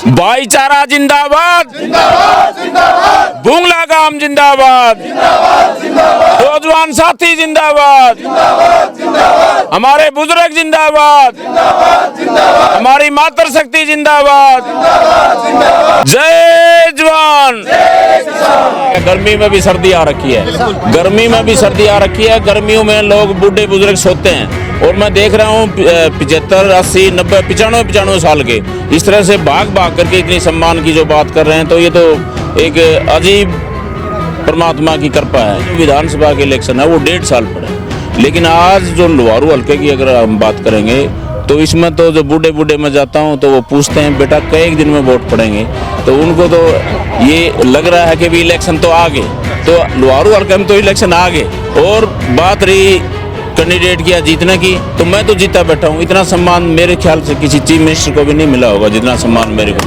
भाईचारा जिंदाबाद, बुंगला गांव जिंदाबाद, नौजवान साथी जिंदाबाद, हमारे बुजुर्ग जिंदाबाद, हमारी मातृशक्ति जिंदाबाद, जय जवान। गर्मी में भी सर्दी आ रखी है, गर्मी में भी सर्दी आ रखी है। गर्मियों में लोग बूढ़े बुजुर्ग सोते हैं और मैं देख रहा हूँ 75, 80, 90, 95 साल के इस तरह से भाग भाग करके इतनी सम्मान की जो बात कर रहे हैं, तो ये तो एक अजीब परमात्मा की कृपा है। विधानसभा के इलेक्शन है वो 1.5 साल पड़े, लेकिन आज जो लोहारू हल्के की अगर हम बात करेंगे तो इसमें तो जो बूढ़े बूढ़े में जाता हूँ तो वो पूछते हैं बेटा कई दिन में वोट पड़ेंगे, तो उनको तो ये लग रहा है कि भी इलेक्शन तो आ गए, तो लोहारू हल्के में तो इलेक्शन आ गए। और बात रही कैंडिडेट किया जीतने की, तो मैं तो जीता बैठा हूँ। इतना सम्मान मेरे ख्याल से किसी चीफ मिनिस्टर को भी नहीं मिला होगा जितना सम्मान मेरे को,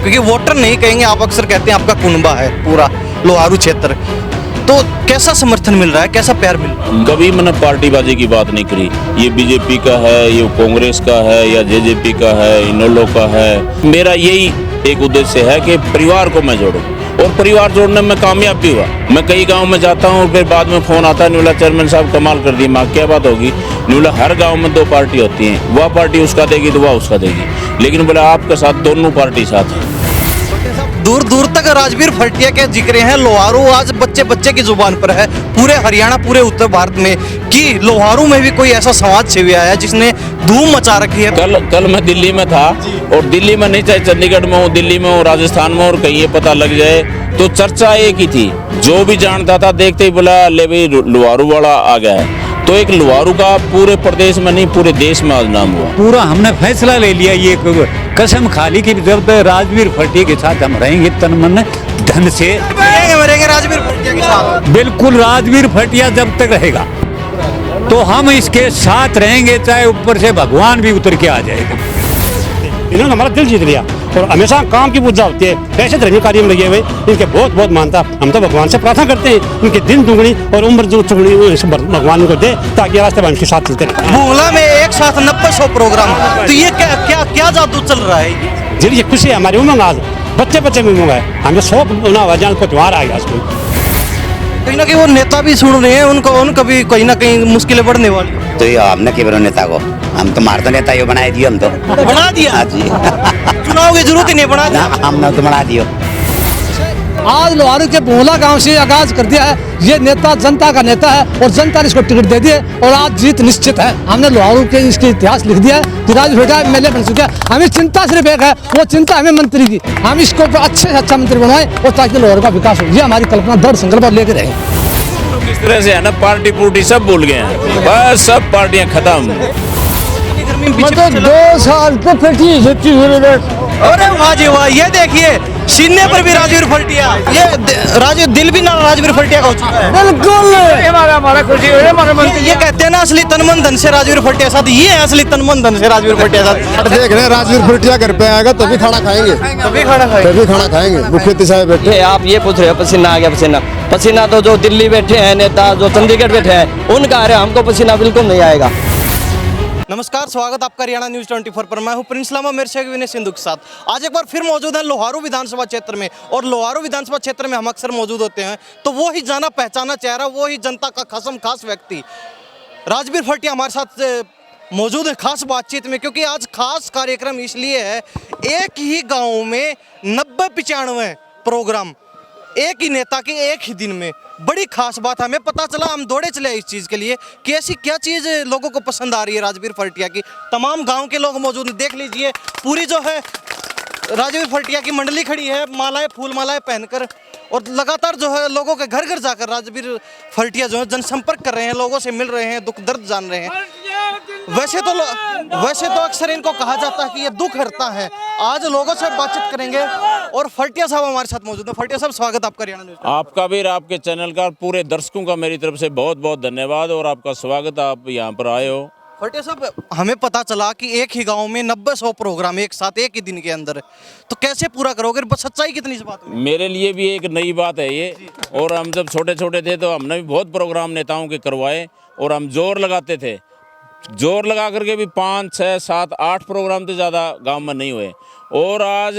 क्योंकि वोटर नहीं कहेंगे, आप अक्सर कहते हैं आपका कुनबा है पूरा लोहारू क्षेत्र, तो कैसा समर्थन मिल रहा है, कैसा प्यार मिल रहा है? कभी मैंने पार्टीबाजी की बात नहीं करी। ये बीजेपी का है, ये कांग्रेस का है, या जेजेपी का है, इनेलो का है। मेरा यही एक उद्देश्य है कि परिवार को मैं जोड़ूं, और परिवार जोड़ने में कामयाब भी हुआ। मैं कई गांव में जाता हूँ, फिर बाद में फोन आता है न्यूला चेयरमैन साहब कमाल कर दी। माँ क्या बात होगी, न्यूला हर गांव में 2 पार्टी होती हैं, वह पार्टी उसका देगी तो वह उसका देगी, लेकिन बोला आपके साथ दोनों पार्टी साथ है। दूर दूर तक राजवीर फटिया के जिक्र हैं। लोहारू आज बच्चे बच्चे की जुबान पर है पूरे हरियाणा, पूरे उत्तर भारत में, कि लोहारू में भी कोई ऐसा समाज सेवी आया है जिसने धूम मचा रखी है। कल मैं दिल्ली में था, और दिल्ली में नहीं, चाहे चंडीगढ़ में हो, दिल्ली में हो, राजस्थान में, और कहीं ये पता लग जाए तो चर्चा एक ही थी। जो भी जानता था देखते ही बोला ले भाई लोहारू वाला आ गया है। तो एक लोहारू का पूरे प्रदेश में नहीं पूरे देश में आज नाम हुआ। पूरा हमने फैसला ले लिया, ये कसम खाली की जब राजवीर फटिया के साथ हम रहेंगे तन मन धन से मरेंगे राजवीर फटिया के साथ। बिल्कुल, राजवीर फटिया जब तक रहेगा तो हम इसके साथ रहेंगे, चाहे ऊपर से भगवान भी उतर के आ जाएगा। इन्होंने हमारा दिल जीत लिया और हमेशा काम की पूजा होती है, पैसे धर्मी कार्य में लगे हुए, इनके बहुत बहुत मानता। हम तो भगवान से प्रार्थना करते हैं इनके दिन दुगनी और उम्र जो चुगनी भगवान को दे, ताकि रास्ते में इनके साथ चलते रहे। बुंगला में एक साथ 90-100 प्रोग्राम, तो ये क्या जादू चल रहा है? जी ये खुशी है, हमारी उमंग आज बच्चे बच्चे में उमंग है। हमें 100 को त्योहार आ गया। कहीं ना कहीं वो नेता भी सुन रहे हैं, उनको भी कहीं ना कहीं मुश्किलें बढ़ने वाली। तो ये हमने केवल नेता को, हम तो मारते नेता ये बना दियो, हम तो बना दिया। हाँ जी चुनाव की जरूरत ही नहीं बना दिया, हमने तो बना दियो। आज लोहारू के बुंगला गांव से आगाज कर दिया है। ये नेता जनता का नेता है और जनता ने इसको टिकट दे दिए और आज जीत निश्चित है। हमने लोहारू के इसके इतिहास लिख दिया है कि राज बेटा एमएलए बन चुका है। हमें चिंता सिर्फ एक है, वो चिंता हमें मंत्री की, हम इसको अच्छे से अच्छा मंत्री बनवाएं और ताकि लोहारू का विकास हो। ये हमारी कल्पना दृढ़ संकल्प लेकर रहे। इस तरह से है ना, पार्टी पुर्टी सब भूल गए हैं, बस सब पार्टियां खत्म। मतलब 2 साल तो फटी सच्ची। अरे वाह जी वाह, ये देखिए सीने पर भी राजवीर फटिया, ये राजवीर दिल भी ना राजवीर फटिया का हो चुका है। बिल्कुल हमारा खुशी हो रही है। ये कहते हैं ना असली तनमन धन से राजवीर फटिया साथ, ये है असली तनमन धन से राजवीर फटिया साथ। देख रहे हैं राजवीर फटिया घर पे आएगा तभी खाना खाएंगे, तभी खाना खाएंगे। मुख्य साहब बैठे। आप ये पूछ रहे हो पसीना आ गया, पसीना तो जो दिल्ली बैठे हैं नेता, जो चंडीगढ़ बैठे हैं उनका आ रहा है, हमको पसीना बिल्कुल नहीं आएगा। नमस्कार, स्वागत आपका हरियाणा न्यूज़ 24 पर। मैं हूं प्रिंस लामा, मेरे से विनय सिंधु के साथ। आज एक बार फिर मौजूद है लोहारू विधानसभा क्षेत्र में, और लोहारू विधानसभा क्षेत्र में हम अक्सर मौजूद होते हैं तो वो ही जाना पहचाना चेहरा, वो ही जनता का खसम खास व्यक्ति राजवीर फटिया हमारे साथ मौजूद है खास बातचीत में। क्योंकि आज खास कार्यक्रम इसलिए है, एक ही गाँव में 90-95 प्रोग्राम एक ही नेता के एक ही दिन में। बड़ी खास बात हमें पता चला, हम दौड़े चले इस चीज़ के लिए कि ऐसी क्या चीज़ लोगों को पसंद आ रही है राजवीर फटिया की। तमाम गांव के लोग मौजूद हैं, देख लीजिए पूरी जो है राजवीर फटिया की मंडली खड़ी है, मालाएं फूल मालाएं पहनकर, और लगातार जो है लोगों के घर घर जाकर राजवीर फटिया जो है जनसंपर्क कर रहे हैं, लोगों से मिल रहे हैं, दुख दर्द जान रहे हैं। वैसे तो अक्सर इनको कहा जाता है कि ये दुख हरता है। आज लोगों से बातचीत करेंगे और फटिया साहब हमारे साथ मौजूद हैं। फटिया साहब, स्वागत आपका हरियाणा न्यूज़। आपका भी, आपके चैनल का, पूरे दर्शकों का मेरी तरफ से बहुत बहुत धन्यवाद और आपका स्वागत, आप यहाँ पर आए हो। फटिया साहब, हमें पता चला कि एक ही गांव में 90-100 प्रोग्राम एक साथ एक ही दिन के अंदर, तो कैसे पूरा करोगे? सच्चाई कितनी इस बात में? मेरे लिए भी एक नई बात है ये, और हम जब छोटे छोटे थे तो हमने भी बहुत प्रोग्राम नेताओं के करवाए और हम जोर लगाते थे जोर लगा करके भी 5, 6, 7, 8 प्रोग्राम तो ज़्यादा गांव में नहीं हुए। और आज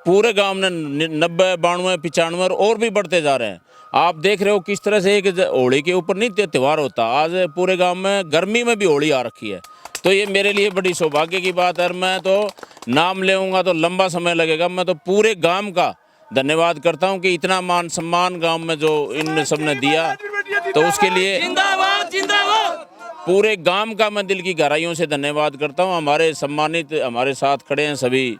पूरे गांव में 90, 92, 95 और भी बढ़ते जा रहे हैं। आप देख रहे हो किस तरह से एक होली के ऊपर नहीं त्यौहार होता, आज पूरे गांव में गर्मी में भी होली आ रखी है। तो ये मेरे लिए बड़ी सौभाग्य की बात है। और मैं तो नाम लेऊंगा तो लंबा समय लगेगा। मैं तो पूरे गांव का धन्यवाद करता हूं कि इतना मान सम्मान गांव में जो इन सब ने दिया, तो उसके लिए पूरे गांव का मैं दिल की गहराइयों से धन्यवाद करता हूं। हमारे सम्मानित हमारे साथ खड़े हैं सभी,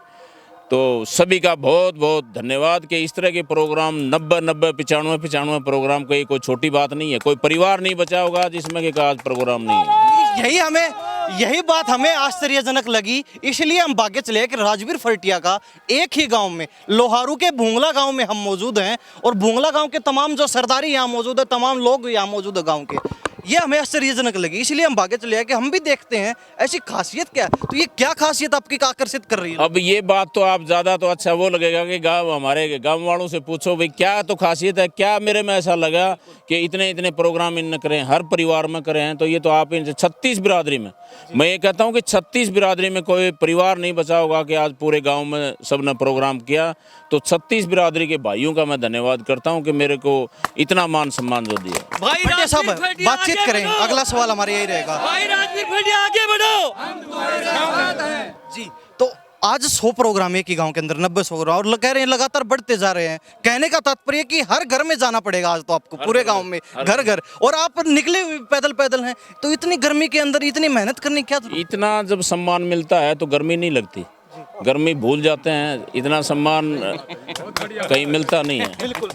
तो सभी का बहुत बहुत धन्यवाद कि इस तरह के प्रोग्राम 90, 95 प्रोग्राम कोई छोटी बात नहीं है। कोई परिवार नहीं बचा होगा जिसमें कि आज प्रोग्राम नहीं है। यही बात हमें आश्चर्यजनक लगी, इसलिए हम भाग्य चले कि राजवीर फरटिया का एक ही गांव में, लोहारू के भूंगला गांव में हम मौजूद हैं। और भूंगला गांव के तमाम जो सरदारी यहाँ मौजूद है, तमाम लोग यहाँ मौजूद है गांव के, ये हमें आश्चर्यजनक लगी, इसलिए हम भाग्य चले कि हम भी देखते हैं ऐसी खासियत क्या है। तो ये क्या खासियत आपकी आकर्षित कर रही है? अब ये बात तो आप ज़्यादा तो अच्छा वो लगेगा कि गांव हमारे गांव वालों से पूछो भाई क्या तो खासियत है, क्या मेरे में ऐसा लगा कि इतने इतने प्रोग्राम इन करें, हर परिवार में करें हैं। तो ये तो आप इन 36 बिरादरी में, मैं ये कहता हूँ कि 36 बिरादरी में कोई परिवार नहीं बचा होगा कि आज पूरे गाँव में सब ने प्रोग्राम किया। तो 36 बिरादरी के भाइयों का मैं धन्यवाद करता हूँ कि मेरे को इतना मान सम्मान जो दिया। भाई साहब बातचीत करें, अगला सवाल हमारा यही रहेगा। आगे बढ़ो जी, तो आज 100 प्रोग्राम एक ही गांव के अंदर, 90, 100 प्रोग्राम, और कह रहे हैं लगातार बढ़ते जा रहे हैं। कहने का तात्पर्य कि हर घर में जाना पड़ेगा आज तो आपको, पूरे गांव में घर घर, और आप निकले हुए पैदल हैं। तो इतनी गर्मी के अंदर इतनी मेहनत करनी क्या जरूरत? इतना जब सम्मान मिलता है तो गर्मी नहीं लगती, गर्मी भूल जाते हैं। इतना सम्मान कहीं मिलता नहीं है। बिल्कुल,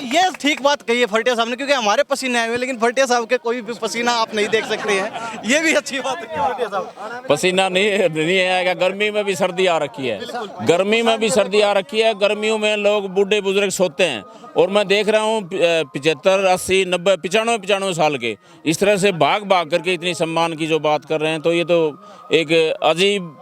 ये ठीक बात कही है फरटिया साहब ने, क्योंकि हमारे पसीने आए हुए, लेकिन फरटिया साहब के कोई भी पसीना आप नहीं देख सकते हैं। ये भी अच्छी बात है फरटिया साहब। पसीना नहीं आएगा। गर्मी में भी सर्दी आ रखी है, गर्मी में भी सर्दी आ रखी है। गर्मियों में लोग बूढ़े बुजुर्ग सोते हैं, और मैं देख रहा हूँ 75, 80, 90, 95 साल के इस तरह से भाग करके इतनी सम्मान की जो बात कर रहे हैं। तो ये तो एक अजीब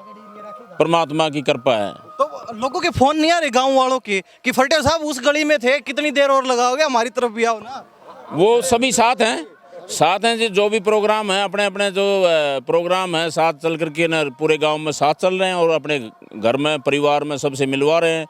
परमात्मा की कृपा है। तो लोगों के फोन नहीं आ रहे गांव वालों के कि फरटिया साहब उस गली में थे, कितनी देर और लगाओगे, हमारी तरफ भी आओ ना? वो सभी साथ हैं जी। जो भी प्रोग्राम है, अपने अपने जो प्रोग्राम है, साथ चल करके ना पूरे गांव में साथ चल रहे हैं, और अपने घर में परिवार में सबसे मिलवा रहे हैं।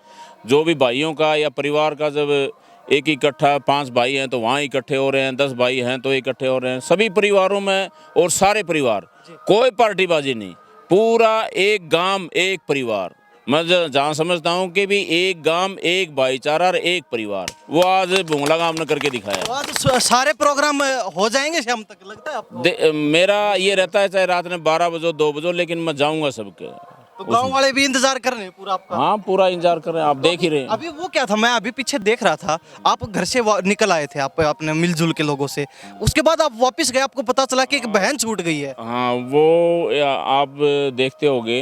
जो भी भाइयों का या परिवार का जब एक इकट्ठा 5 भाई हैं तो वहाँ इकट्ठे हो रहे हैं, 10 भाई हैं तो इकट्ठे हो रहे हैं। सभी परिवारों में, और सारे परिवार, कोई पार्टीबाजी नहीं, पूरा एक गांव एक परिवार। मैं जहाँ समझता हूँ कि भी एक गांव एक भाईचारा और एक परिवार, वो आज भूंगला गांव ने करके दिखाया। तो आज सारे प्रोग्राम हो जाएंगे शाम तक, लगता है आपको? मेरा ये रहता है चाहे रात में 12 बजे 2 बजे, लेकिन मैं जाऊँगा सबके। तो गांव वाले भी इंतजार कर रहे हैं पूरा आपका? हाँ, पूरा इंतजार कर रहे हैं, आप देख ही रहे हैं। अभी वो क्या था, मैं अभी पीछे देख रहा था, आप घर से निकल आए थे, आप अपने मिलजुल के लोगों से, उसके बाद आप वापस गए, आपको पता चला कि एक बहन छूट गई है। हाँ, वो आप देखते होगे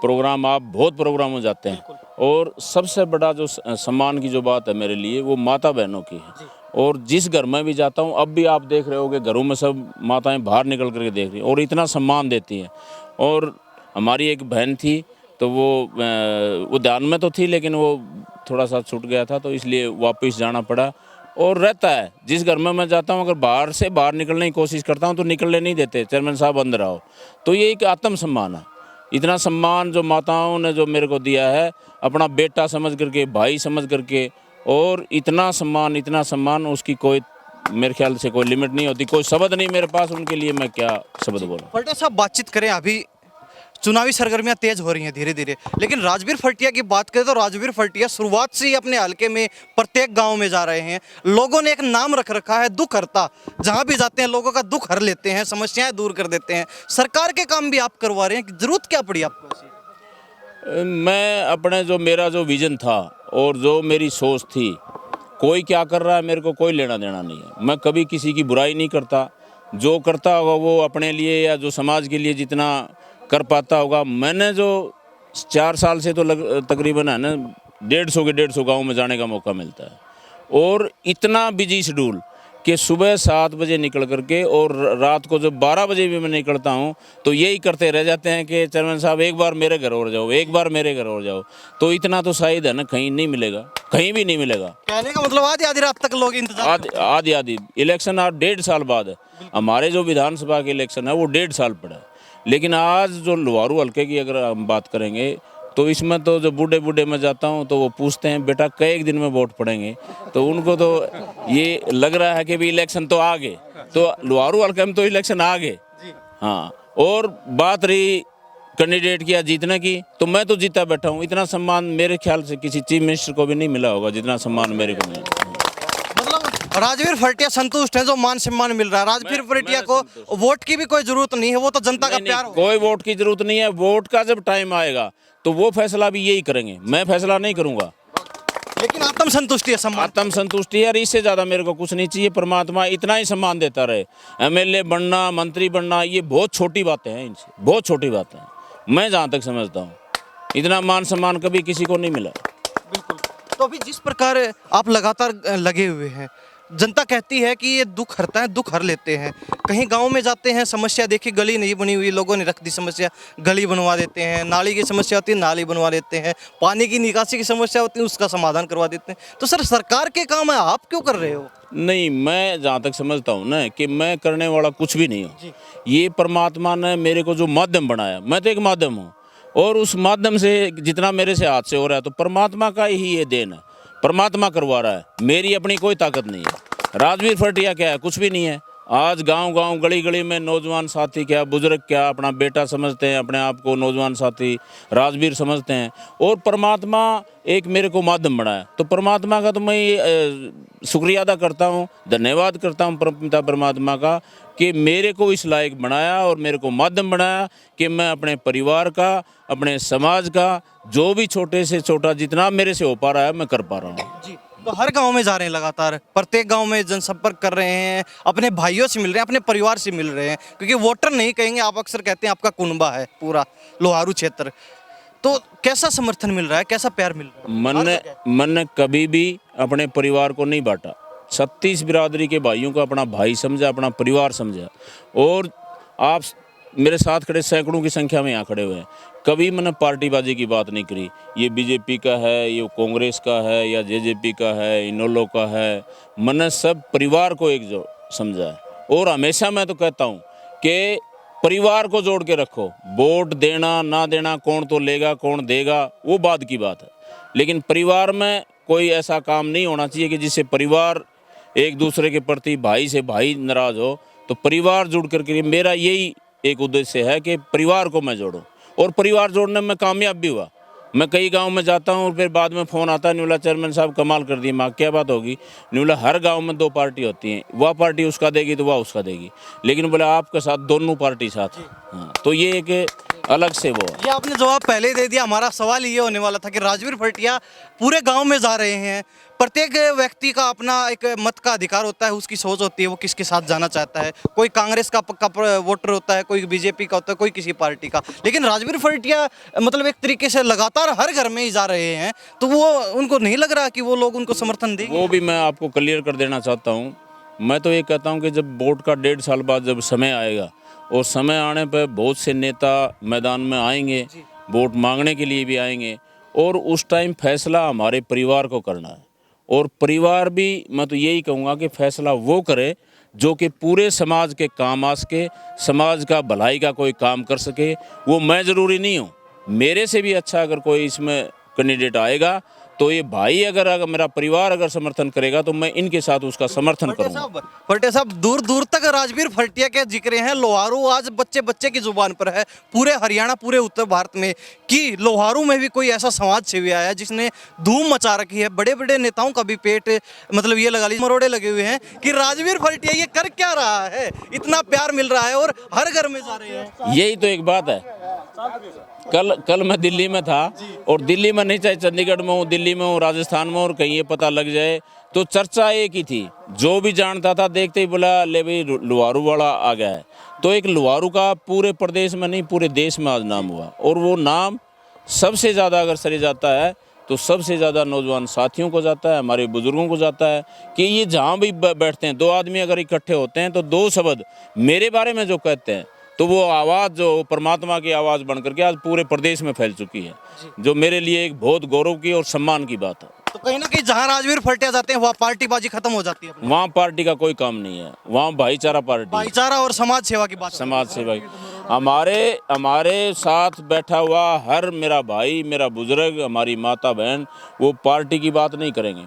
प्रोग्राम, आप बहुत प्रोग्राम हो जाते हैं, और सबसे बड़ा जो सम्मान की जो बात है मेरे लिए, वो माता बहनों की है। और जिस घर में भी जाता हूँ, अब भी आप देख रहे होगे घरों में सब माताएं बाहर निकल करके देख रही हैं और इतना सम्मान देती हैं। और हमारी एक बहन थी, तो वो ध्यान में तो थी, लेकिन वो थोड़ा सा छूट गया था, तो इसलिए वापस जाना पड़ा। और रहता है, जिस घर में मैं जाता हूँ, अगर बाहर से बाहर निकलने की कोशिश करता हूँ तो निकलने नहीं देते, चेयरमैन साहब अंदर आओ। तो ये एक आत्मसम्मान है। इतना सम्मान जो माताओं ने जो मेरे को दिया है, अपना बेटा समझ करके, भाई समझ करके, और इतना सम्मान उसकी कोई, मेरे ख्याल से कोई लिमिट नहीं होती, कोई शब्द नहीं मेरे पास उनके लिए, मैं क्या शब्द बोलूं। फरटिया साहब बातचीत करें, अभी चुनावी सरगर्मियां तेज हो रही हैं धीरे धीरे, लेकिन राजवीर फरटिया की बात करें तो राजवीर फरटिया शुरुआत से ही अपने हलके में प्रत्येक गांव में जा रहे हैं। लोगों ने एक नाम रख रखा है दुख हरता, जहां भी जाते हैं लोगों का दुख हर लेते हैं, समस्याएं दूर कर देते हैं। सरकार के काम भी आप करवा रहे हैं, जरूरत क्या पड़ी आपको ऐसी? मैं अपने जो मेरा जो विजन था और जो मेरी सोच थी, कोई क्या कर रहा है मेरे को कोई लेना देना नहीं है। मैं कभी किसी की बुराई नहीं करता, जो करता होगा वो अपने लिए या जो समाज के लिए जितना कर पाता होगा। मैंने जो 4 साल से तो तकरीबन है ना 150 गाँव में जाने का मौका मिलता है, और इतना बिजी शेड्यूल कि सुबह 7 बजे निकल करके और रात को जब 12 बजे भी मैं निकलता हूँ तो यही करते रह जाते हैं कि चेयरमैन साहब एक बार मेरे घर और जाओ, एक बार मेरे घर और जाओ। तो इतना तो शायद है ना कहीं नहीं मिलेगा, कहीं भी नहीं मिलेगा। कहने का मतलब आधी रात तक लोग इंतजार आधी इलेक्शन आज 1.5 साल बाद है। हमारे जो विधानसभा के इलेक्शन है वो 1.5 साल पड़ा है, लेकिन आज जो लुहारू हल्के की अगर हम बात करेंगे तो इसमें तो जो बूढ़े बूढ़े में जाता हूँ तो वो पूछते हैं बेटा कई दिन में वोट पड़ेंगे, तो उनको तो ये लग रहा है कि भी इलेक्शन तो आ गए, तो लुहारू हल्के में तो इलेक्शन आ गए। हाँ, और बात रही कैंडिडेट की या जीतने की, तो मैं तो जीता बैठा हूँ। इतना सम्मान मेरे ख्याल से किसी चीफ मिनिस्टर को भी नहीं मिला होगा जितना सम्मान मेरे को मिला। मतलब राजवीर फरटिया संतुष्ट है जो मान सम्मान मिल रहा है। राजवीर फरटिया को वोट की भी कोई जरूरत नहीं है, वो तो जनता का प्यार होगा। कोई वोट की जरूरत नहीं है। वोट का जब टाइम आएगा तो वो फैसला भी यही करेंगे, मैं फैसला नहीं करूंगा। लेकिन आत्म संतुष्टि है, सम्मान। आत्म संतुष्टि है, और इससे ज़्यादा मेरे को कुछ नहीं चाहिए। परमात्मा इतना ही सम्मान देता रहे। एमएलए बनना, मंत्री बनना, ये बहुत छोटी बातें हैं, इनसे बहुत छोटी बातें हैं। मैं जहाँ तक समझता हूँ इतना मान सम्मान कभी किसी को नहीं मिला। बिल्कुल। तो अभी जिस प्रकार आप लगातार लगे हुए हैं, जनता कहती है कि ये दुख हरता है, दुख हर लेते हैं। कहीं गांव में जाते हैं, समस्या देखिए गली नहीं बनी हुई, लोगों ने रख दी समस्या, गली बनवा देते हैं। नाली की समस्या होती है, नाली बनवा देते हैं। पानी की निकासी की समस्या होती है, उसका समाधान करवा देते हैं। तो सर सरकार के काम है, आप क्यों कर रहे हो? नहीं, मैं जहाँ तक समझता हूँ ना कि मैं करने वाला कुछ भी नहीं हूँ। ये परमात्मा ने मेरे को जो माध्यम बनाया, मैं तो एक माध्यम हूँ, और उस माध्यम से जितना मेरे से हाथ से हो रहा है तो परमात्मा का ही ये देन है। परमात्मा करवा रहा है, मेरी अपनी कोई ताकत नहीं है। राजवीर फरटिया क्या है? कुछ भी नहीं है। आज गांव-गांव, गली-गली में नौजवान साथी क्या, बुजुर्ग क्या, अपना बेटा समझते हैं अपने आप को, नौजवान साथी राजवीर समझते हैं, और परमात्मा एक मेरे को माध्यम बनाया। तो परमात्मा का तो मैं शुक्रिया अदा करता हूँ, धन्यवाद करता हूँ परमपिता परमात्मा का कि मेरे को इस लायक बनाया और मेरे को माध्यम बनाया कि मैं अपने परिवार का, अपने समाज का, जो भी छोटे से छोटा जितना मेरे से हो पा रहा है मैं कर पा रहा हूँ। जी, तो हर गांव में जा रहे हैं लगातार, प्रत्येक गांव में जनसंपर्क कर रहे हैं, अपने भाइयों से मिल रहे हैं, अपने परिवार से मिल रहे हैं, क्योंकि वोटर नहीं कहेंगे, आप अक्सर कहते हैं आपका कुनबा है पूरा लोहारू क्षेत्र। तो कैसा समर्थन मिल रहा है, कैसा प्यार मिल रहा है? मन ने कभी भी अपने परिवार को नहीं बांटा। 36 बिरादरी के भाइयों को अपना भाई समझा, अपना परिवार समझा। और आप मेरे साथ खड़े सैकड़ों की संख्या में यहाँ खड़े हुए हैं, कभी मैंने पार्टीबाजी की बात नहीं करी। ये बीजेपी का है, ये कांग्रेस का है, या जेजेपी का है, इनेलो का है। मैंने सब परिवार को एक जो समझा है। और हमेशा मैं तो कहता हूँ कि परिवार को जोड़ के रखो। वोट देना ना देना, कौन तो लेगा कौन देगा, वो बाद की बात है, लेकिन परिवार में कोई ऐसा काम नहीं होना चाहिए कि जिससे परिवार एक दूसरे के प्रति, भाई से भाई नाराज हो। तो परिवार जुड़ करके मेरा यही एक उद्देश्य है कि परिवार को मैं जोड़ूं, और परिवार जोड़ने में कामयाब भी हुआ। मैं कई गांव में जाता हूं और फिर बाद में फ़ोन आता है, न्यूला चेयरमैन साहब कमाल कर दिए। माँ क्या बात होगी? न्यूला हर गांव में 2 पार्टी होती हैं, वह पार्टी उसका देगी तो वह उसका देगी, लेकिन बोला आपके साथ दोनों पार्टी साथ। हाँ, तो ये एक अलग से वो। ये आपने जवाब पहले ही दे दिया। हमारा सवाल ये होने वाला था कि राजवीर फरटिया पूरे गांव में जा रहे हैं। प्रत्येक व्यक्ति का अपना एक मत का अधिकार होता है, उसकी सोच होती है वो किसके साथ जाना चाहता है। कोई कांग्रेस का पक्का वोटर होता है, कोई बीजेपी का होता है, कोई किसी पार्टी का। लेकिन राजवीर फरटिया मतलब एक तरीके से लगातार हर घर में ही जा रहे हैं, तो वो उनको नहीं लग रहा कि वो लोग उनको समर्थन देंगे? वो भी मैं आपको क्लियर कर देना चाहता हूँ। मैं तो ये कहता हूँ कि जब वोट का 1.5 साल बाद जब समय आएगा, और समय आने पर बहुत से नेता मैदान में आएंगे, वोट मांगने के लिए भी आएंगे, और उस टाइम फैसला हमारे परिवार को करना है। और परिवार भी, मैं तो यही कहूँगा कि फैसला वो करे जो कि पूरे समाज के काम आ सके, समाज का भलाई का कोई काम कर सके। वो मैं ज़रूरी नहीं हूँ, मेरे से भी अच्छा अगर कोई इसमें कैंडिडेट आएगा तो ये भाई अगर मेरा परिवार अगर समर्थन करेगा तो मैं इनके साथ उसका समर्थन करूँगा। फरटिया साहब, दूर दूर तक राजवीर फरटिया के जिक्र हैं। लोहारू आज बच्चे बच्चे की जुबान पर है, पूरे हरियाणा, पूरे उत्तर भारत में, कि लोहारू में भी कोई ऐसा समाज सेवी आया है जिसने धूम मचा रखी है। बड़े बड़े नेताओं का भी पेट मतलब ये लगा लीजिए मरोड़े लगे हुए हैं कि राजवीर फरटिया ये कर क्या रहा है, इतना प्यार मिल रहा है और हर घर में जा रहे हैं। यही तो एक बात है। कल मैं दिल्ली में था, और दिल्ली में नहीं, चाहे चंडीगढ़ में हूँ, दिल्ली में हूँ, राजस्थान में, और कहीं ये पता लग जाए तो चर्चा एक ही थी। जो भी जानता था देखते ही बोला ले भाई लुहारू वाला आ गया है। तो एक लुहारू का पूरे प्रदेश में नहीं, पूरे देश में आज नाम हुआ। और वो नाम सबसे ज़्यादा अगर सरे जाता है तो सबसे ज़्यादा नौजवान साथियों को जाता है, हमारे बुजुर्गों को जाता है। कि ये जहाँ भी बैठते हैं, 2 आदमी अगर इकट्ठे होते हैं तो 2 शब्द मेरे बारे में जो कहते हैं, तो वो आवाज़ जो परमात्मा की आवाज़ बन करके आज पूरे प्रदेश में फैल चुकी है, जो मेरे लिए एक बहुत गौरव की और सम्मान की बात है। तो कहीं ना कहीं जहाँ राजवीर फरटिया जाते हैं वहाँ पार्टीबाजी खत्म हो जाती है। वहाँ पार्टी का कोई काम नहीं है, वहाँ भाईचारा पार्टी, भाईचारा और समाज सेवा की बात। समाज सेवा। हमारे हमारे साथ बैठा हुआ हर मेरा भाई, मेरा बुजुर्ग, हमारी माता बहन, वो पार्टी की बात नहीं करेंगे।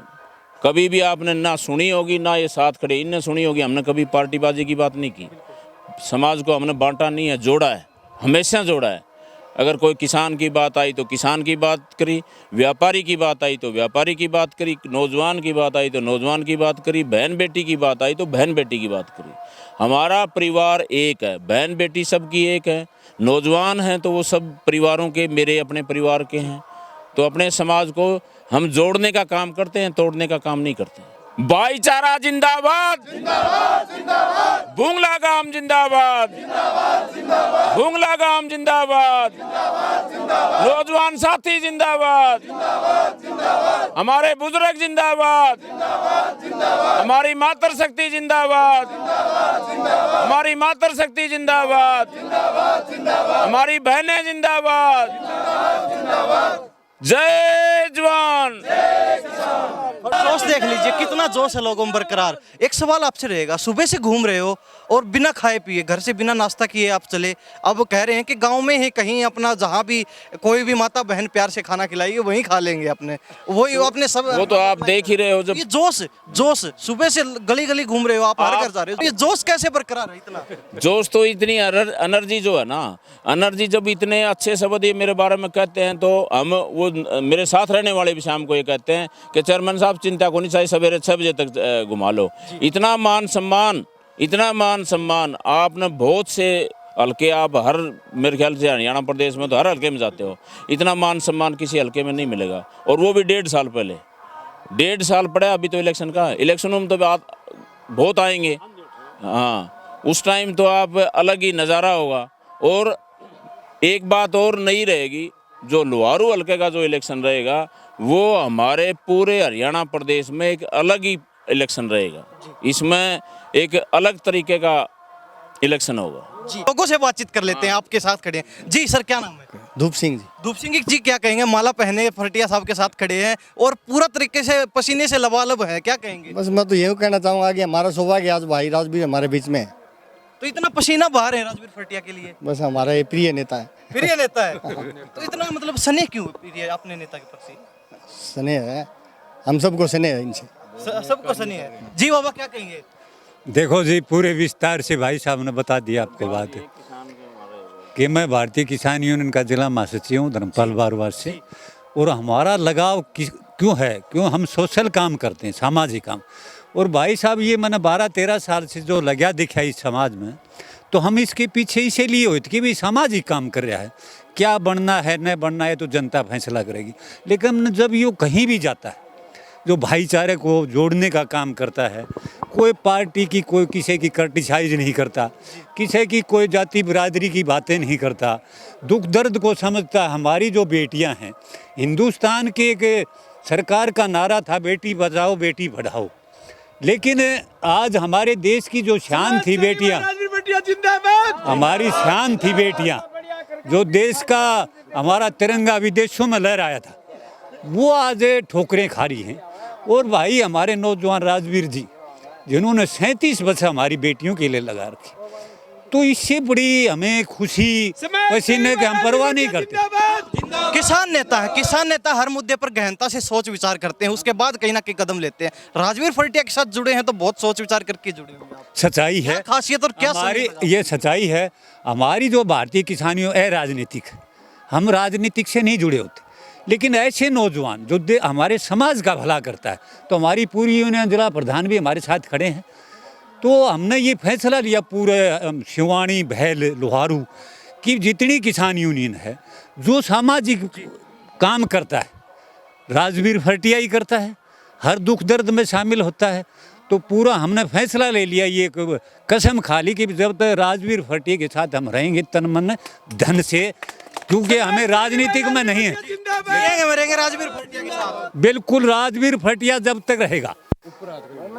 कभी भी आपने ना सुनी होगी, ना ये साथ खड़े इनने सुनी होगी। हमने कभी पार्टीबाजी की बात नहीं की। समाज को हमने बांटा नहीं है, जोड़ा है, हमेशा जोड़ा है। अगर कोई किसान की बात आई तो किसान की बात करी, व्यापारी की बात आई तो व्यापारी की बात करी, नौजवान की बात आई तो नौजवान की बात करी, बहन बेटी की बात आई तो बहन बेटी की बात करी। हमारा परिवार एक है, बहन बेटी सबकी एक है। नौजवान हैं तो वो सब परिवारों के, मेरे अपने परिवार के हैं। तो अपने समाज को हम जोड़ने का काम करते हैं, तोड़ने का काम नहीं करते। भाईचारा जिंदाबाद, भूंगला गांव जिंदाबाद, भूंगला गांव जिंदाबाद, नौजवान साथी जिंदाबाद, हमारे बुजुर्ग जिंदाबाद, हमारी मातृशक्ति जिंदाबाद, हमारी मातृशक्ति जिंदाबाद, हमारी बहनें जिंदाबाद। जय जवान। जोश देख लीजिए, कितना जोश है लोगों में बरकरार। एक सवाल आपसे रहेगा, सुबह से घूम रहे हो और बिना खाए पिए, घर से बिना नाश्ता किए आप चले, अब कह रहे हैं कि गांव में ही कहीं अपना जहां भी कोई भी माता बहन प्यार से खाना खिलाएगी वहीं खा लेंगे अपने, वही अपने सब। वो तो आप देख ही रहे हो। जब ये जोश सुबह से गली गली घूम रहे हो, आप हर घर जा रहे हो, ये जोश कैसे बरकरार है इतना? जोश तो इतनी एनर्जी जो है ना, एनर्जी जब इतने अच्छे शब्द ये मेरे बारे में कहते हैं तो हम, वो मेरे साथ रहने वाले भी शाम को ये कहते हैं कि चेयरमैन साहब चिंता को नहीं चाहिए, सवेरे 6 बजे तक घुमा लो। इतना मान सम्मान, इतना मान सम्मान। आपने बहुत से हल्के, आप हर, मेरे ख्याल से हरियाणा प्रदेश में तो हर हल्के में जाते हो, इतना मान सम्मान किसी हल्के में नहीं मिलेगा। और वो भी 1.5 साल पहले, 1.5 साल पड़ा अभी तो इलेक्शन का। इलेक्शनों में तो बात बहुत आएंगे, हाँ, उस टाइम तो आप अलग ही नज़ारा होगा। और एक बात और नहीं रहेगी, जो लोहारू हल्के का जो इलेक्शन रहेगा वो हमारे पूरे हरियाणा प्रदेश में एक अलग ही इलेक्शन रहेगा। इसमें एक अलग तरीके का इलेक्शन होगा। जी, लोगों से बातचीत कर लेते हैं, आपके साथ खड़े हैं। जी सर, क्या नाम है? धूप सिंह जी। धूप सिंह जी, क्या कहेंगे? माला पहने फरटिया साहब के साथ खड़े हैं और पूरा तरीके से पसीने से लबालब है, क्या कहेंगे? बस मैं तो यही कहना चाहूँगा कि हमारा सौभाग्य आज भाई राजवीर हमारे बीच में है। तो इतना पसीना बहा रहे हैं राजवीर फरटिया के लिए? बस हमारा ये प्रिय नेता है। प्रिय नेता है तो इतना मतलब स्नेह क्यों प्रिय अपने नेता के प्रति? स्नेह है, हम सबको स्नेह है इनसे, सबको स्नेह है। जी बाबा, क्या कहेंगे? देखो जी, पूरे विस्तार से भाई साहब ने बता दिया आपको बात कि मैं भारतीय किसान यूनियन का जिला महासचिव हूँ धर्मपाल बारवार से। और हमारा लगाव क्यों है? क्यों हम सोशल काम करते हैं, सामाजिक काम। और भाई साहब ये मैंने 12-13 साल से जो लगा दिखा इस समाज में, तो हम इसके पीछे इसीलिए हुए थे कि भाई सामाजिक काम कर रहा है। क्या बनना है न बनना है तो जनता फैसला करेगी। लेकिन जब ये कहीं भी जाता है, जो भाईचारे को जोड़ने का काम करता है, कोई पार्टी की, कोई किसी की क्रिटिसाइज नहीं करता, किसी की कोई जाति बिरादरी की बातें नहीं करता, दुख दर्द को समझता। हमारी जो बेटियां हैं, हिंदुस्तान के एक सरकार का नारा था बेटी बचाओ बेटी पढ़ाओ, लेकिन आज हमारे देश की जो शान थी बेटियां, हमारी शान थी बेटियां, जो देश का हमारा तिरंगा विदेशों में लहराया था, वो आज ठोकरें खा रही हैं। और भाई हमारे नौजवान राजवीर जी, जिन्होंने 37 वर्ष हमारी बेटियों के लिए लगा रखे, तो इससे बड़ी हमें खुशी पसीने के हम परवाह नहीं करते। किसान नेता है, किसान नेता हर मुद्दे पर गहनता से सोच विचार करते हैं, उसके बाद कहीं ना कहीं कदम लेते हैं। राजवीर फरटिया के साथ जुड़े हैं तो बहुत सोच विचार करके जुड़े हुए हैं। सच्चाई है, खासियत और क्या हमारी ये सच्चाई है। हमारी जो भारतीय किसानियों राजनीतिक, हम राजनीतिक से नहीं जुड़े होते, लेकिन ऐसे नौजवान जो हमारे समाज का भला करता है, तो हमारी पूरी यूनियन जिला प्रधान भी हमारे साथ खड़े हैं। तो हमने ये फैसला लिया पूरे शिवानी, भैल, लोहारू की जितनी किसान यूनियन है, जो सामाजिक काम करता है, राजवीर फरटिया ही करता है, हर दुख दर्द में शामिल होता है। तो पूरा हमने फैसला ले लिया, ये कसम खा ली कि जब तक राजवीर फरटिया के साथ हम रहेंगे तन मन धन से, क्योंकि हमें राजनीतिक में नहीं है। रहेंगे राजवीर फरटिया के साथ। बिल्कुल, राजवीर फरटिया जब तक रहेगा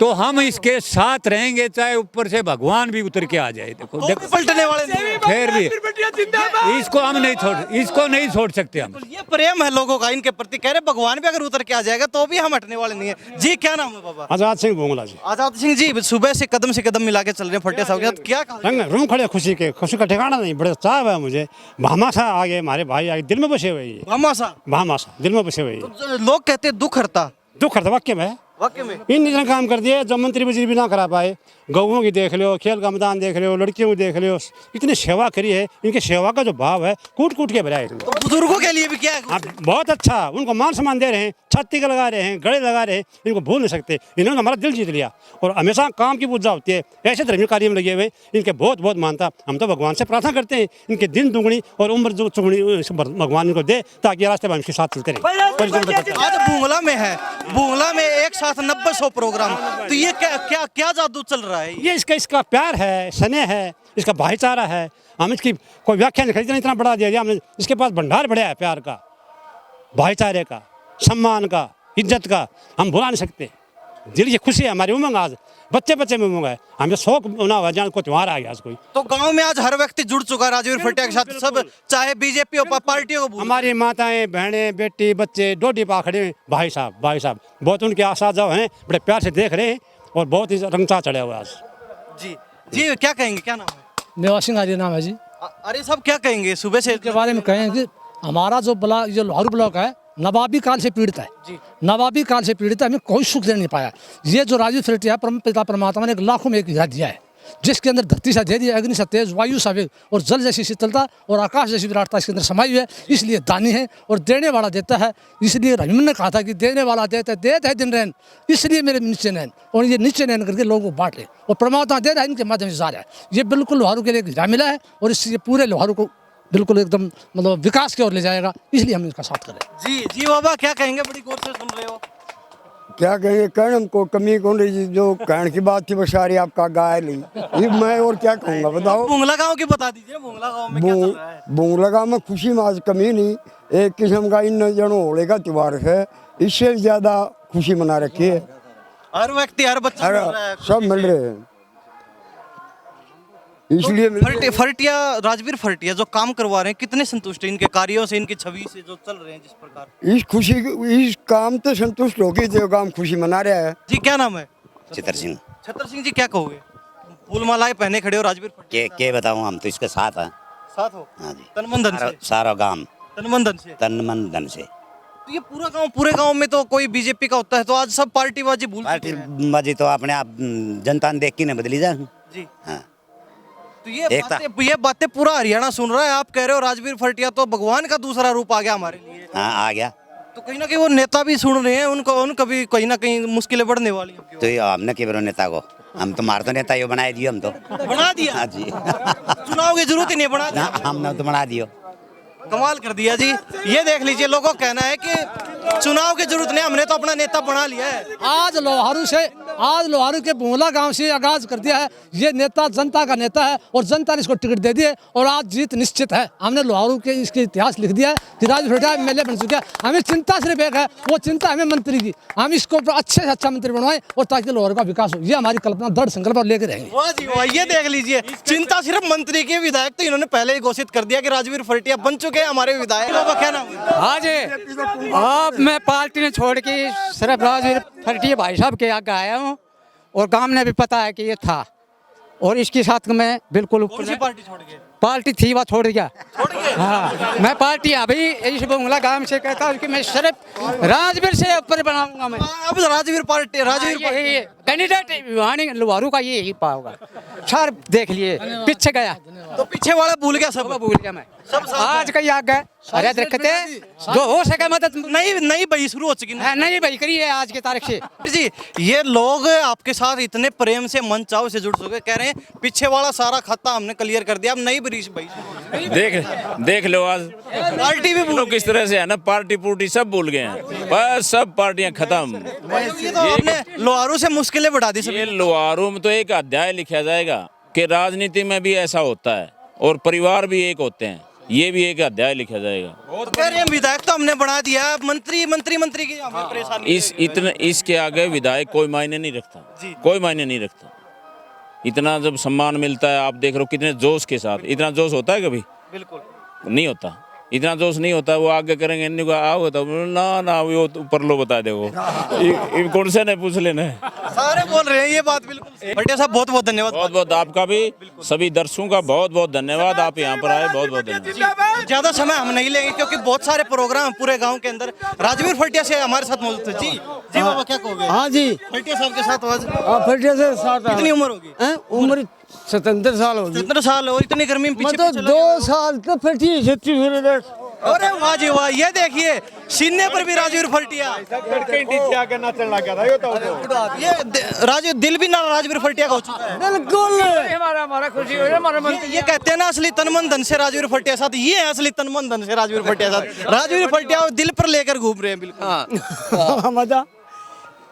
तो हम इसके साथ रहेंगे, चाहे ऊपर से भगवान भी उतर के आ जाए। देखो तो भी पलटने वाले नहीं हैं। फिर भी इसको नहीं छोड़ सकते हम। ये प्रेम है लोगों का इनके प्रति, कह रहे भगवान भी अगर उतर के आ जाएगा तो भी हम हटने वाले नहीं है। जी क्या नाम है बाबा? आजाद सिंह बोंगला जी। आजाद सिंह जी, सुबह से कदम मिला के चल रहे हैं फटिया साहब के साथ, क्या कहा? रंग रूम खड़े खुशी के, खुशी का ठिकाना नहीं, बड़े उत्साह है मुझे। भामाशा आगे हमारे भाई आगे दिल में बसे हुए हैं। भामाशा दिल में बसे हुए हैं। लोग कहते हैं दुख हरता, दुख हरता वाक्य में वाकई में इन इतना काम कर दिए जो मंत्री वजीर भी ना करा पाए। गौओं की देख लो, खेल का मैदान देख लो, लड़कियों की देख लो, इतनी सेवा करी है। इनके सेवा का जो भाव है कूट कूट के भरा है। तो बुजुर्गों के लिए भी क्या है? हाँ, बहुत अच्छा, उनको मान सम्मान दे रहे हैं, छाती का लगा रहे हैं, गले लगा रहे हैं, इनको भूल नहीं सकते। इन्होंने हमारा दिल जीत लिया और हमेशा काम की पूजा होती है। ऐसे धर्मी कार्य में लगे हुए इनके बहुत बहुत मानता। हम तो भगवान से प्रार्थना करते हैं इनके दिन दुगनी और उम्र जो चुगनी भगवान इनको दे, ताकि रास्ते में इनके साथ चलते रहे। आज भूंगला में है, भूंगला में एक साथ 90-100 प्रोग्राम, तो ये क्या जादू चल रहा है? ये इसका प्यार है, स्नेह है, इसका भाईचारा है। हम इसकी कोई व्याख्या नहीं खरीदना, इतना बड़ा दे दिया हमने। इसके पास भंडार बढ़िया है प्यार का, भाईचारे का, सम्मान का, इज्जत का, हम भुला नहीं सकते। दिल की खुशी है हमारी, उमंग आज बच्चे में उमंग है। हमें शौक बना हुआ जहाँ कोई त्योहार आ गया आज कोई। तो गांव में आज हर व्यक्ति जुड़ चुका है राजवीर फटिया के साथ, सब चाहे बीजेपी और पार्टियों को। हमारी माताएं, बहनें, बेटी, बच्चे डोडी पा खड़े हैं। भाई साहब बहुत उनके आशा जो हैं बड़े प्यार से देख रहे हैं और बहुत ही रंगचा चढ़े हुए आज। जी क्या कहेंगे, क्या नाम है? मेवा सिंह आर्य नाम है जी। अरे सब क्या कहेंगे सुबह से के बारे में कहेंगे? हमारा जो जो लोहारू ब्लॉक है नवाबी काल से पीड़ित है जी। नवाबी काल से पीड़ित है, हमें कोई सुख दे नहीं पाया। ये जो राजीव फटिया है, परम पिता परमात्मा ने एक लाखों में एक हीरा दिया है, जिसके अंदर धरती सा दे दिया, अग्नि सा तेज, वायु सा वेग और जल जैसी शीतलता और आकाश जैसी विराटता इसके अंदर समाई हुई है। इसलिए दानी है और देने वाला देता है। इसलिए रहीमन ने कहा था कि देने वाला देता है दिन रैन, इसलिए मेरे नीचे नैन, और ये नीचे नैन करके लोगों को बांट ले और परमात्मा दे रहा है, इनके माध्यम से जा रहा है। ये बिल्कुल लोहारू के लिए एक हीरा मिला है और इससे पूरे लोहारू को बिल्कुल एकदम मतलब विकास की ओर ले जाएगा, इसलिए हम इसका साथ करें। जी बाबा क्या कहेंगे? बड़ी गौर से सुन रहे हो। क्या कहेंगे, कहने हमको कमी कौन रही, जो कहने की बात थी वो सारी आपका गाय ली। ये मैं और क्या कहूँगा बताओ। भूंगला गांव की बता दीजिए, भूंगला गांव में क्या चल रहा है? भूंगला गाँव में खुशी में आज कमी नहीं, एक किस्म का इन जनों होले का त्योहार है, इससे ज्यादा खुशी मना रखी है। हर व्यक्ति, हर बच्चा मिल रहा है, सब मिल रहे हैं, इसलिए फटिया राजवीर फटिया जो काम करवा रहे हैं, कितने संतुष्ट हैं इनके कार्यों से, इनकी छवि से जो चल रहे हैं जिस प्रकार? इस खुशी, इस काम तो संतुष्ट होगी जो काम खुशी मना रहा है। जी क्या नाम है? चित्र सिंह। छतर सिंह जी क्या कहोगे? फूल मालाएं पहने खड़े हो राजवीर फटिया, के बताऊं, हम तो इसके साथ हैं। साथ हो? हाँ जी, तन मन धन से, सारा गांव तन मन धन से। तो ये पूरे गांव में तो कोई बीजेपी का होता है, तो आज सब पार्टीबाजी भूल चुके पार्टी हैं। बाजी तो अपने आप जनता ने देख के नहीं बदली जा। जी हाँ, तो ये बातें पूरा हरियाणा सुन रहा है। आप कह रहे हो राजवीर फटिया तो भगवान का दूसरा रूप आ गया हमारे लिए। हाँ आ गया। तो कहीं ना कहीं वो नेता भी सुन रहे हैं, उनको भी कहीं ना कहीं मुश्किलें बढ़ने वाली हैं। तो ये हमने के बरो नेता को, हम तो मार तो नेता यो बनाए दियो, हम तो बना दिया। हाँ जी। चुनाव की जरूरत ही नहीं, बना दिया। हमने तो बना दियो। कमाल कर दिया जी। ये देख लीजिए, लोगों का कहना है कि चुनाव की जरूरत नहीं, हमने तो अपना नेता बना लिया है। आज लोहारू के भूंगला गांव से आगाज कर दिया है। ये नेता जनता का नेता है और जनता ने इसको टिकट दे दिए और आज जीत निश्चित है। हमने लोहारू के इसके इतिहास लिख दिया है कि राजवीर फटिया एमएलए बन चुका है। हमें चिंता सिर्फ एक है, वो चिंता हमें मंत्री की, हम इसको अच्छे से अच्छा मंत्री बनवाएं और ताकि लोहारू का विकास हो। ये हमारी कल्पना, दृढ़ संकल्प और लेकर रहेंगे। वाह जी वाह, ये देख लीजिए, चिंता सिर्फ मंत्री की। विधायक तो इन्होंने पहले ही घोषित कर दिया कि राजवीर फटिया बन चुके हैं हमारे विधायक। क्या नाम है? हाँ जी, अब मैं पार्टी ने छोड़ के सिर्फ राजवीर फटिया भाई साहब के आगे आया हूँ और गांव ने भी पता है कि ये था और इसके साथ मैं बिल्कुल कौन सी पार्टी छोड़ गए? पार्टी थी वह छोड़ गया। छोड़ गए? हाँ, मैं पार्टी अभी इस भूंगला गांव से कहता हूँ कि मैं सिर्फ राजवीर से ऊपर बनाऊंगा। मैं अब राजवीर पार्टी कैंडिडेट लोहारू का ये ही पाऊंगा। सर देख लिए पीछे गया तो पीछे वाला भूल गया, सब भूल गया मैं। आज कहीं आ गए, अरे रखते जो हो सके मदद। नई बही शुरू हो चुकी है। नहीं भाई करी है आज की तारीख से जी। ये लोग आपके साथ इतने प्रेम से, मन चाव से जुड़ चुके, कह रहे हैं पीछे वाला सारा खाता हमने क्लियर कर दिया, अब नई बरीश भाई। देख लो आज पार्टी भी भूल किस तरह से है ना, पार्टी सब भूल गए हैं, बस सब पार्टियां खत्म। ये तो आपने लोहारू से मुश्किलें बढ़ा दी। ये लोहारू में तो एक अध्याय लिखा जाएगा कि राजनीति में भी ऐसा होता है और परिवार भी एक होते हैं। ये भी एक अध्याय लिखा जाएगा। तो कह रहे हैं विधायक तो हमने बना दिया, मंत्री की हमें परेशानी इसके आगे विधायक कोई मायने नहीं रखता, कोई मायने नहीं रखता। इतना जब सम्मान मिलता है, आप देख रहे हो कितने जोश के साथ। इतना जोश होता है कभी? बिल्कुल नहीं होता, इतना जोश नहीं होता। वो आगे करेंगे, इनको आओ तो ना वो ऊपर लो बता दे वो कौन से ने पूछ लेना है। सारे बोल रहे हैं ये बात। बिल्कुल भटिया साहब, बहुत बहुत धन्यवाद। बहुत बहुत आपका भी, सभी दर्शकों का बहुत बहुत धन्यवाद। आप यहाँ पर आए, बहुत बहुत धन्यवाद। ज्यादा समय हम नहीं लेंगे क्योंकि बहुत सारे प्रोग्राम पूरे गांव के अंदर। राजवीर फटिया से हमारे साथ मौजूद थे। जी बाबा, क्या कहोगे? हाँ जी, फटिया साहब के साथ आज फटिया से साथ कितनी उम्र होगी? उम्र 77 साल होगी। 17 साल। और इतनी गर्मी में पीछे मतलब पीछे 2 साल तो फटी छत्तीसगढ़। अरे वाह जी वाह, ये देखिए सीने पर भी राजवीर फटिया। ये राजवीर दिल भी ना राजवीर फटिया का हो चुका है। बिल्कुल हमारा खुशी हो रही। ये कहते हैं ना असली तनमन धन से राजवीर फटिया साथ। ये है असली तनमन धन से राजवीर फटिया साथ। राजवीर फटिया दिल पर लेकर घूम रहे हैं। बिल्कुल मजा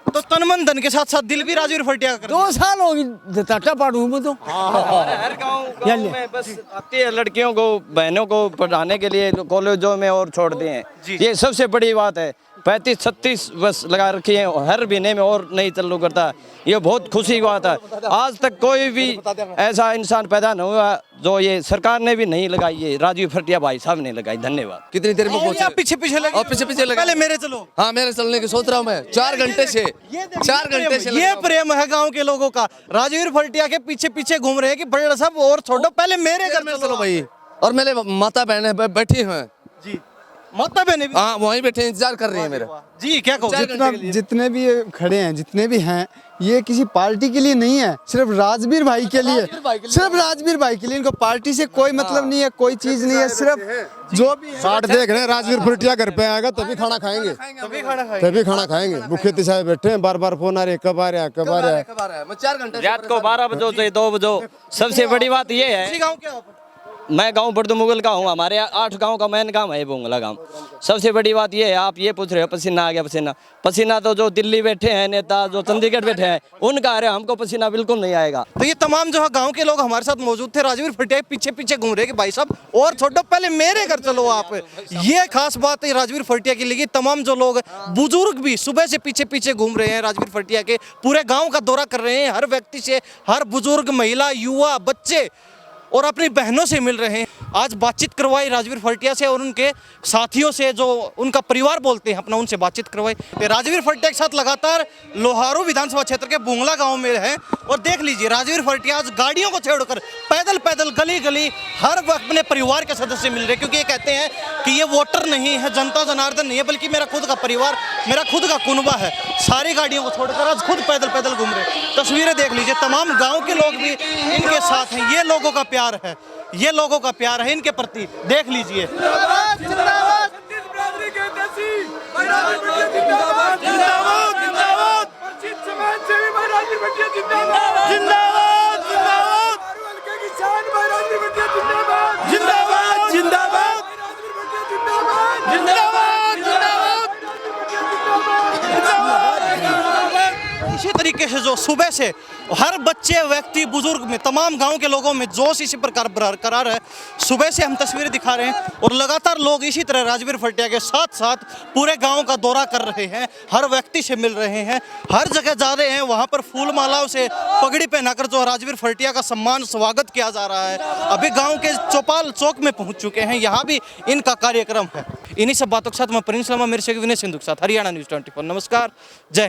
तो तनमन धन के साथ साथ दिल भी राजवीर फटिया का। 2 साल होगी टाटा पाड़ू में तो। हर गांव में बस आती है लड़कियों को, बहनों को पढ़ाने के लिए कॉलेजों में और छोड़ते हैं। ये सबसे बड़ी बात है। 35-36 बस लगा रखी है हर महीने में और नहीं चालू करता। ये बहुत खुशी की बात है। आज तक कोई भी ऐसा इंसान पैदा नहीं हुआ जो ये सरकार ने भी नहीं लगाई, ये राजवीर फटिया भाई साहब ने लगाई। धन्यवाद। कितनी देर में पहुंचे? पीछे पीछे लगे। और पीछे लगे। पहले मेरे चलो। हाँ, मेरे चलने की सोच रहा हूँ मैं। 4 घंटे से 4 घंटे से ये प्रेम है गांव के लोगों का। राजवीर फटिया के पीछे पीछे घूम रहे हैं कि बड़े साहब और छोड़ो, पहले मेरे घर चलो भाई। और मेरे माता बहनें बैठी हैं जी, माता बहनें भी। हाँ, वहीं बैठे इंतजार कर रही है मेरा। जी क्या कहो? जितने भी ये खड़े हैं, जितने भी हैं, ये किसी पार्टी के लिए नहीं है, सिर्फ राजवीर भाई के लिए। सिर्फ राजवीर भाई के लिए। इनको पार्टी से कोई मतलब नहीं है, कोई चीज नहीं है। सिर्फ जो भी बाट देख रहे हैं, राजवीर फटिया घर पे आएगा तभी खाना खाएंगे, तभी खाना खाएंगे। भूखे तिसाए बैठे हैं, बार बार फोन आ रहे, कब आ रहे हैं, कब आ रहे हैं। मैं 4 घंटे रात को 12 बजो से 2 बजो। सबसे बड़ी बात ये है, गाँव क्या? मैं गांव बर्दू मुगल का हूँ। हमारे 8 गांव का मेन गांव है बोंगला गांव। सबसे बड़ी बात ये है, आप ये पूछ रहे हो पसीना आ गया। पसीना तो जो दिल्ली बैठे हैं नेता, जो चंडीगढ़ बैठे हैं, उनका आ रहा है। हमको पसीना बिल्कुल नहीं आएगा। तो ये तमाम जो है गांव के लोग हमारे साथ मौजूद थे। राजवीर फटिया पीछे पीछे घूम रहे कि भाई साहब और छोड़ो, पहले मेरे घर चलो आप। ये खास बात है राजवीर फटिया की लगी। तमाम जो लोग बुजुर्ग भी सुबह से पीछे पीछे घूम रहे हैं राजवीर फटिया के। पूरे गाँव का दौरा कर रहे हैं, हर व्यक्ति से, हर बुजुर्ग, महिला, युवा, बच्चे और अपनी बहनों से मिल रहे हैं। आज बातचीत करवाई राजवीर फटिया से और उनके साथियों से, जो उनका परिवार बोलते हैं अपना, उनसे बातचीत करवाई। राजवीर फटिया के साथ लगातार लोहारू विधानसभा क्षेत्र के बुंगला गांव में है। और देख लीजिए राजवीर फटिया आज गाड़ियों को छोड़कर पैदल पैदल गली गली हर वक्त अपने परिवार के सदस्य मिल रहे, क्योंकि ये कहते हैं कि ये वोटर नहीं है, जनता जनार्दन नहीं है, बल्कि मेरा खुद का परिवार, मेरा खुद का कुनबा है। सारी गाड़ियों को छोड़कर आज खुद पैदल पैदल घूम रहे। तस्वीरें देख लीजिए, तमाम गाँव के लोग भी इनके साथ हैं। ये लोगों का प्यार है, ये लोगों का प्यार है इनके प्रति। देख लीजिए। इसी तरीके से जो सुबह से हर बच्चे, व्यक्ति, बुजुर्ग में, तमाम गांव के लोगों में जोश इसी प्रकार बरकरार है। सुबह से हम तस्वीरें दिखा रहे हैं और लगातार लोग इसी तरह राजवीर फटिया के साथ साथ पूरे गांव का दौरा कर रहे हैं, हर व्यक्ति से मिल रहे हैं, हर जगह जा रहे हैं। वहां पर फूल मालाओं से पगड़ी पहनाकर जो राजवीर फटिया का सम्मान, स्वागत किया जा रहा है। अभी गाँव के चौपाल चौक में पहुँच चुके हैं, यहाँ भी इनका कार्यक्रम है। इन्हीं सब बातों के साथ मैं प्रिंस लामा, मेरे से विनय सिंधु के साथ, हरियाणा न्यूज़ 24। नमस्कार, जय।